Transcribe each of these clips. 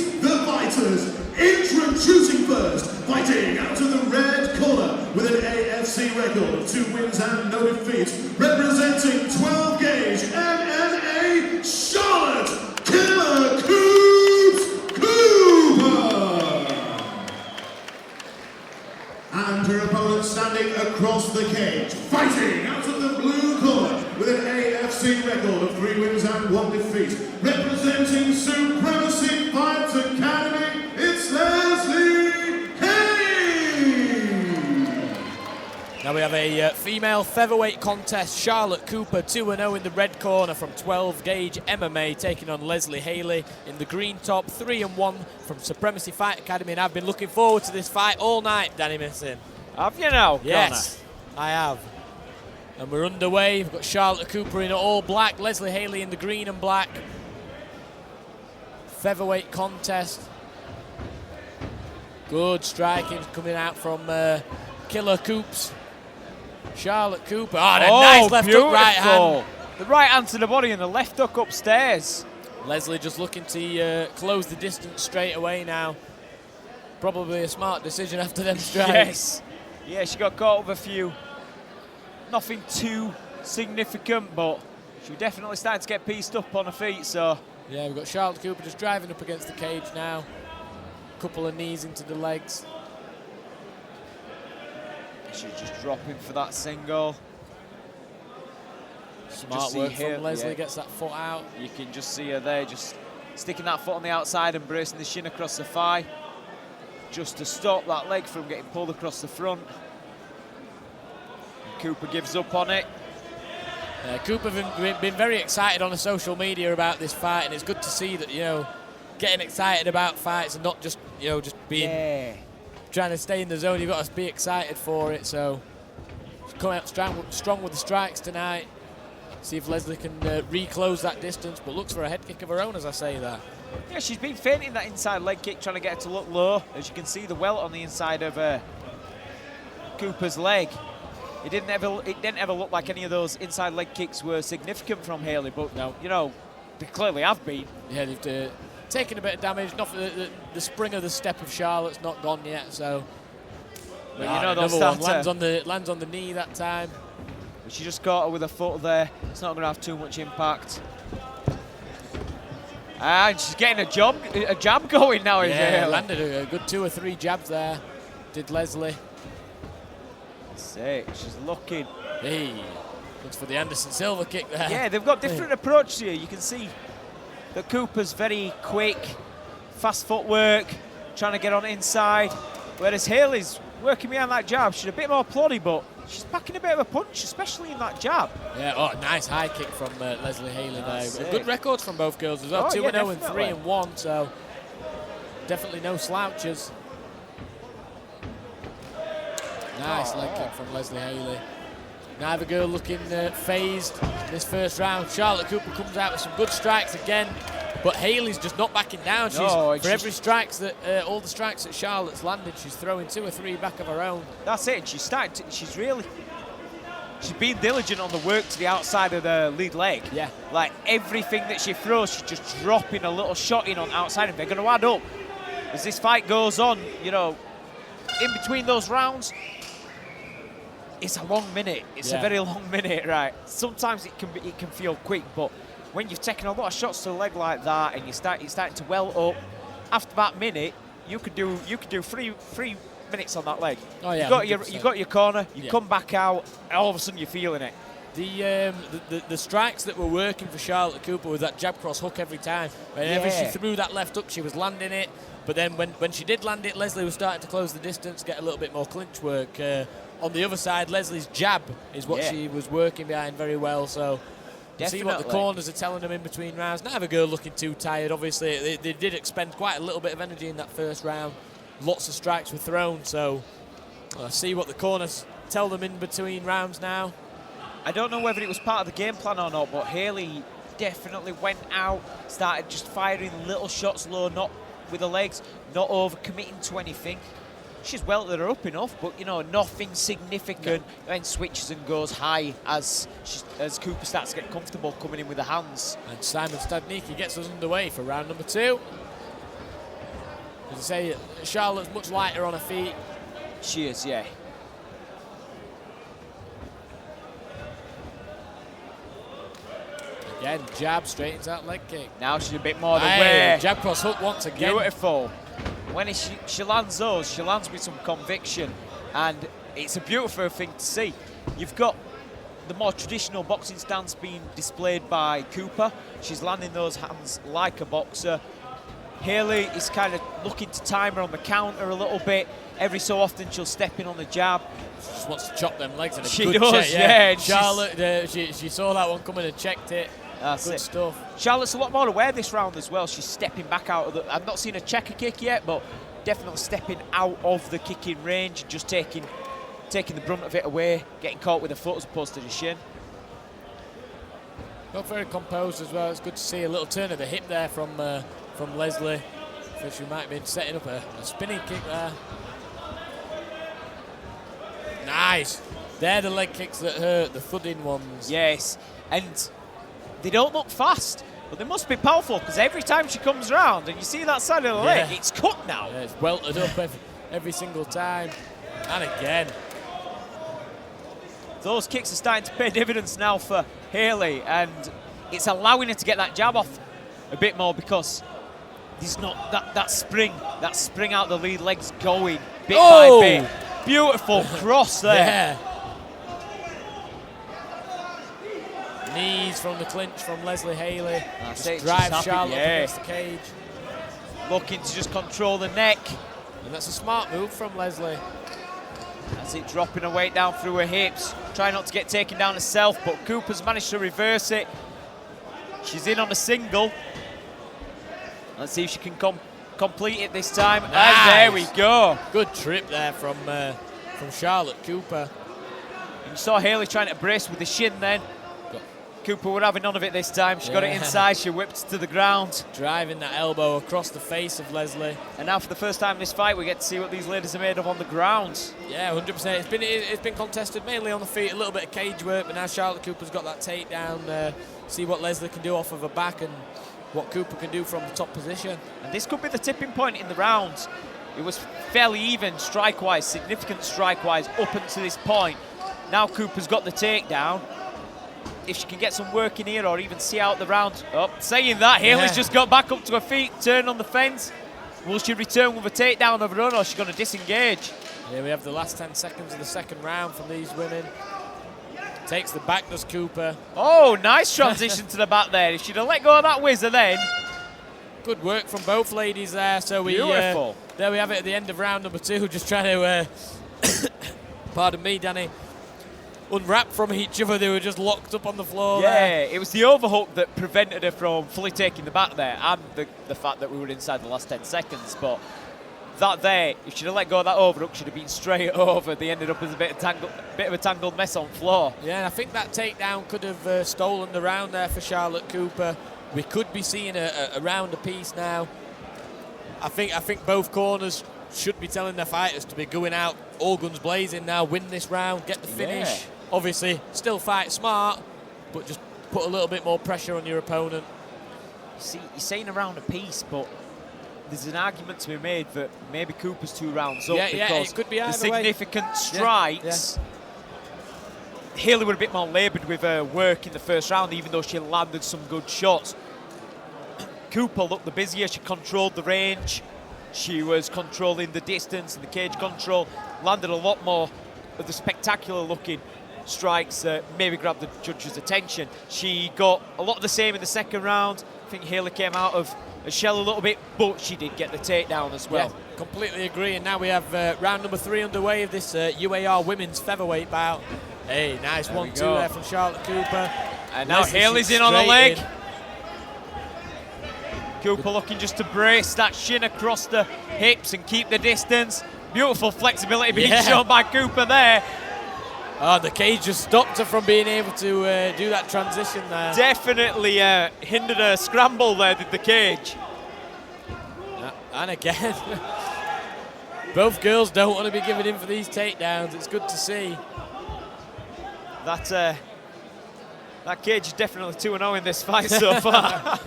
Meet the fighters. Introducing first, fighting out of the red corner with an AFC record of 2 wins and no defeats, representing 12 gauge MMA, Charlotte Killer Cooper. And her opponent standing across the cage, fighting out of the blue corner with an AFC record of 3 wins and 1 defeat, representing Supremacy Fights Academy, it's Lesley Hailey. Now we have a female featherweight contest. Charlotte Cooper 2-0 in the red corner from 12 gauge MMA, taking on Lesley Hailey in the green top, 3-1 from Supremacy Fight Academy. And I've been looking forward to this fight all night, Danny Missin. Have you now? Yes, I have. And we're underway. We've got Charlotte Cooper in all black, Lesley Hailey in the green and black. Featherweight contest. Good striking coming out from Killer Coops. Charlotte Cooper. Oh, and a nice left hook, right hand. The right hand to the body and the left hook upstairs. Lesley just looking to close the distance straight away now. Probably a smart decision after them strikes. Yes. Yeah, she got caught with a few. Nothing too significant, but she definitely started to get pieced up on her feet, so. Yeah, we've got Charlotte Cooper just driving up against the cage now. Couple of knees into the legs. She's just dropping for that single. Smart work from Lesley, yeah. Gets that foot out. You can just see her there, just sticking that foot on the outside and bracing the shin across the thigh, just to stop that leg from getting pulled across the front. And Cooper gives up on it. Cooper been very excited on the social media about this fight, and it's good to see that, you know, getting excited about fights and not just, you know, just being trying to stay in the zone. You've got to be excited for it. So coming out strong with the strikes tonight. See if Lesley can reclose that distance, but looks for a head kick of her own as I say that. Yeah, she's been feinting that inside leg kick, trying to get her to look low. As you can see, the welt on the inside of Cooper's leg. It didn't ever look like any of those inside leg kicks were significant from Hailey, but no, you know, they clearly have been. Yeah, they've taken a bit of damage. Not the spring of the step of Charlotte's not gone yet, so. But you know, another one lands on the knee that time. But she just caught her with her foot there. It's not going to have too much impact. And she's getting a jab going now. Yeah, landed a good 2 or 3 jabs there. Did Lesley. She's looking. Hey, looks for the Anderson Silva kick there. Yeah, they've got different approaches here. You can see that Cooper's very quick, fast footwork, trying to get on inside, whereas Hailey's working behind that jab. She's a bit more ploddy, but she's packing a bit of a punch, especially in that jab. Yeah, nice high kick from Lesley Hailey there. Good records from both girls as well. 2-0 and 3-1, so definitely no slouches. Nice leg kick from Lesley Hailey. Neither girl looking phased this first round. Charlotte Cooper comes out with some good strikes again, but Hailey's just not backing down. For every strikes that all the strikes that Charlotte's landed, she's throwing 2 or 3 back of her own. That's it. She's been diligent on the work to the outside of the lead leg. Yeah. Like everything that she throws, she's just dropping a little shot in on outside, and they're going to add up as this fight goes on. You know, in between those rounds. It's a long minute. It's a very long minute, right? Sometimes it can feel quick, but when you've taken a lot of shots to the leg like that, and you're starting to well up, after that minute, you could do 3 minutes on that leg. Oh yeah, you got your corner. You come back out, and all of a sudden you're feeling it. The strikes that were working for Charlotte Cooper was that jab cross hook every time. Whenever she threw that left hook, she was landing it. But then when she did land it, Lesley was starting to close the distance, get a little bit more clinch work. On the other side, Lesley's jab is what she was working behind very well. So see what the corners are telling them in between rounds. Neither girl looking too tired. Obviously, they did expend quite a little bit of energy in that first round. Lots of strikes were thrown. So see what the corners tell them in between rounds now. I don't know whether it was part of the game plan or not, but Hailey definitely went out, started just firing little shots low, not with the legs, not over-committing to anything. She's welted her up enough, but, you know, nothing significant. Then switches and goes high as Cooper starts to get comfortable coming in with the hands. And Simon Stadnicki gets us underway for round number 2. As I say, Charlotte's much lighter on her feet. She is, yeah. Again, jab straight into that leg kick. Now she's a bit more aware. Jab cross hook once again. Beautiful. When she lands those, she lands with some conviction, and it's a beautiful thing to see. You've got the more traditional boxing stance being displayed by Cooper. She's landing those hands like a boxer. Hailey is kind of looking to time her on the counter a little bit. Every so often she'll step in on the jab. She just wants to chop them legs in a She good does, check. yeah. Charlotte, she saw that one coming and checked it. That's good it. stuff. Charlotte's a lot more aware this round as well. She's stepping back out of the... I've not seen a checker kick yet, but definitely stepping out of the kicking range, just taking the brunt of it away, getting caught with the foot as opposed to the shin. Not very composed as well. It's good to see a little turn of the hip there from Lesley. So she might have been setting up a spinning kick there. Nice. They're the leg kicks that hurt, the thudding ones. Yes, and they don't look fast, but they must be powerful, because every time she comes round and you see that side of the leg, it's cut now. Yeah, it's welted up every single time. And again. Those kicks are starting to pay dividends now for Hailey, and it's allowing her to get that jab off a bit more, because there's not that spring out the lead legs going bit by bit. Beautiful cross there. Yeah. Knees from the clinch from Lesley Hailey. Just drive Charlotte against the cage. Looking to just control the neck. And that's a smart move from Lesley. That's it, dropping her weight down through her hips. Trying not to get taken down herself, but Cooper's managed to reverse it. She's in on a single. Let's see if she can complete it this time. Nice. And there we go. Good trip there from Charlotte Cooper. And you saw Hailey trying to brace with the shin then. Cooper would have none of it this time. She got it inside, she whipped to the ground. Driving that elbow across the face of Lesley. And now for the first time in this fight, we get to see what these ladies are made of on the ground. Yeah, 100%. It's been contested mainly on the feet, a little bit of cage work, but now Charlotte Cooper's got that takedown. See what Lesley can do off of her back and what Cooper can do from the top position. And this could be the tipping point in the round. It was fairly even strike-wise, significant strike-wise up until this point. Now Cooper's got the takedown. If she can get some work in here or even see out the round. Oh, saying that, Hailey's just got back up to her feet, turned on the fence. Will she return with a takedown of her own, or is she going to disengage? Yeah, we have the last 10 seconds of the second round from these women. Takes the back, does Cooper. Oh, nice transition to the back there. If she'd have let go of that whizzer then. Good work from both ladies there. So Beautiful. There we have it at the end of round number 2. Just trying to, pardon me, Danny, unwrap from each other. They were just locked up on the floor there. Yeah, it was the overhook that prevented her from fully taking the back there, and the fact that we were inside the last 10 seconds. But that there, if she'd have let go of that overhook, she'd have been straight over. They ended up as a bit of a tangled mess on floor. Yeah, and I think that takedown could have stolen the round there for Charlotte Cooper. We could be seeing a round apiece now. I think both corners should be telling their fighters to be going out all guns blazing now, win this round, get the finish. Yeah. Obviously, still fight smart, but just put a little bit more pressure on your opponent. See, you're saying a round apiece, but there's an argument to be made that maybe Cooper's 2 rounds up because it could be the either way. significant strikes. Hailey were a bit more laboured with her work in the first round, even though she landed some good shots. Cooper looked the busier. She controlled the range. She was controlling the distance and the cage control. Landed a lot more of the spectacular-looking strikes that maybe grabbed the judge's attention. She got a lot of the same in the second round. I think Hailey came out of a shell a little bit, but she did get the takedown as well. Yeah, completely agree. And now we have round number 3 underway of this UAR women's featherweight bout. Hey, nice 1-2 there from Charlotte Cooper. And now Hailey's in on the leg. Cooper looking just to brace that shin across the hips and keep the distance. Beautiful flexibility being shown by Cooper there. Oh, the cage just stopped her from being able to do that transition there. Definitely hindered her scramble there, did the cage. And again, both girls don't want to be giving in for these takedowns. It's good to see. That cage is definitely 2-0 in this fight so far.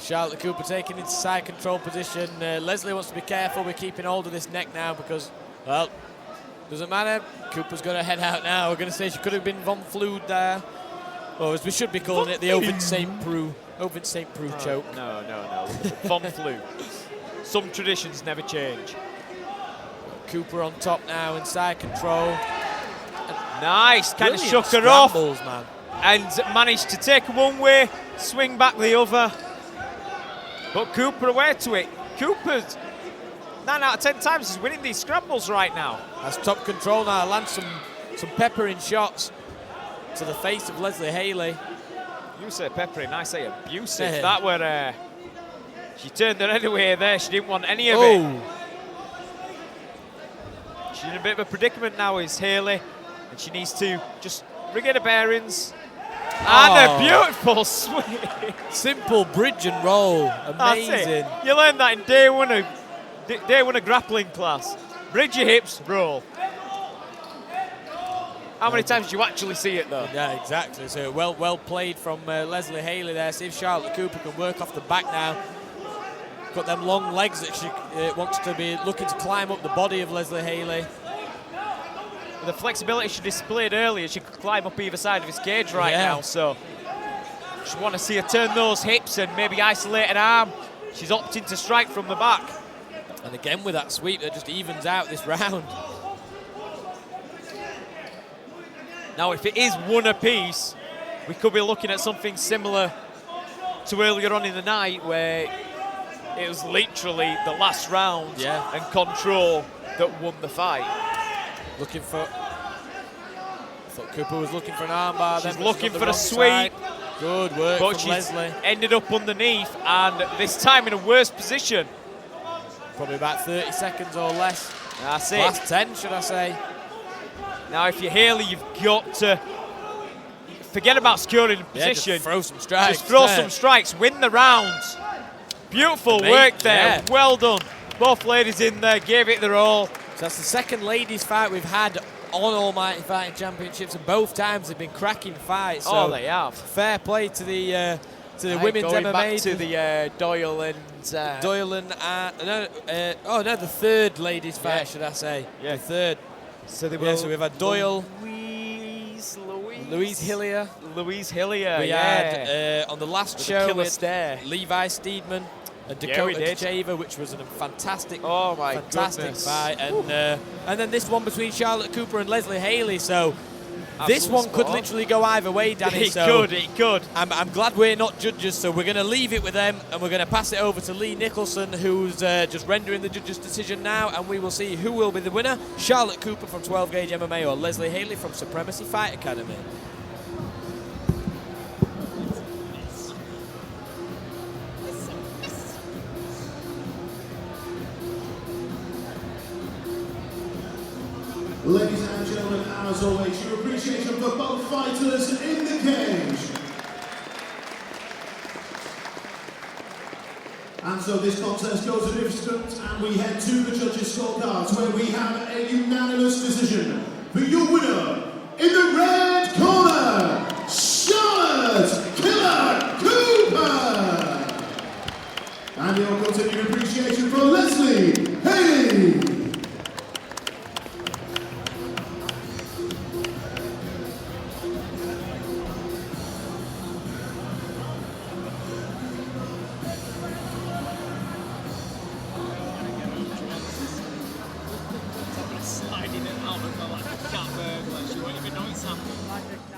Charlotte Cooper taking into side control position. Lesley wants to be careful with keeping hold of this neck now because, well, doesn't matter. Cooper's going to head out now. We're going to say she could have been Von Flood there. Or as we should be calling it, the Ovid St. Preux choke. No. Von Flood. Some traditions never change. Cooper on top now in side control. Nice, kind of Brilliant shook her off. man. And managed to take one way, swing back the other. But Cooper away to it. Cooper's 9 out of 10 times is winning these scrambles right now. That's top control now. Lands some peppering shots to the face of Lesley Hailey. You say peppering, I say abusive. That were, she turned her head away there. She didn't want any of it. She's in a bit of a predicament now, is Hailey. And she needs to just regain her bearings. And a beautiful swing. Simple bridge and roll. Amazing. You learned that in day one of grappling class. Bridge your hips, roll. How many times do you actually see it though? Yeah, exactly. So well played from Lesley Hailey there. See if Charlotte Cooper can work off the back now. Got them long legs that she wants to be looking to climb up the body of Lesley Hailey. The flexibility she displayed earlier, she could climb up either side of his cage right now, so just want to see her turn those hips and maybe isolate an arm. She's opting to strike from the back. And again with that sweep that just evens out this round. Now if it is one apiece, we could be looking at something similar to earlier on in the night where it was literally the last round and control that won the fight. Looking for... I thought Cooper was looking for an armbar. She's looking for a sweep. Good work but from Lesley. Ended up underneath, and this time in a worse position. Probably about 30 seconds or less. That's it. Last 10, should I say. Now, if you're Hailey, you've got to forget about securing the position. Just throw some strikes. Just throw some strikes. Win the rounds. Beautiful work there. Yeah. Well done. Both ladies in there gave it their all. So that's the second ladies fight we've had on Almighty Fighting Championships, and both times have been cracking fights. So they have. Fair play to the women's going MMA. Back to the Doyle and the third ladies fight, should I say? Yeah, the third. So they were. So we've had Doyle, Louise Hillier. We had on the last show killer we had stare. Levi Steedman and Dakota Shaver, which was a fantastic, fantastic fight, and then this one between Charlotte Cooper and Lesley Hailey. So this one could literally go either way, Danny. It could. I'm glad we're not judges, so we're going to leave it with them, and we're going to pass it over to Lee Nicholson, who's just rendering the judges' decision now, and we will see who will be the winner: Charlotte Cooper from 12 Gauge MMA or Lesley Hailey from Supremacy Fight Academy. Ladies and gentlemen, as always, your appreciation for both fighters in the cage. And so this contest goes to distance, and we head to the judges' scorecards, where we have a unanimous decision for your winner in the red corner, Charlotte Killer Cooper. And your continued appreciation for Lesley Hailey. Sliding it out of the like a cat bird, like she won't even know it's happening.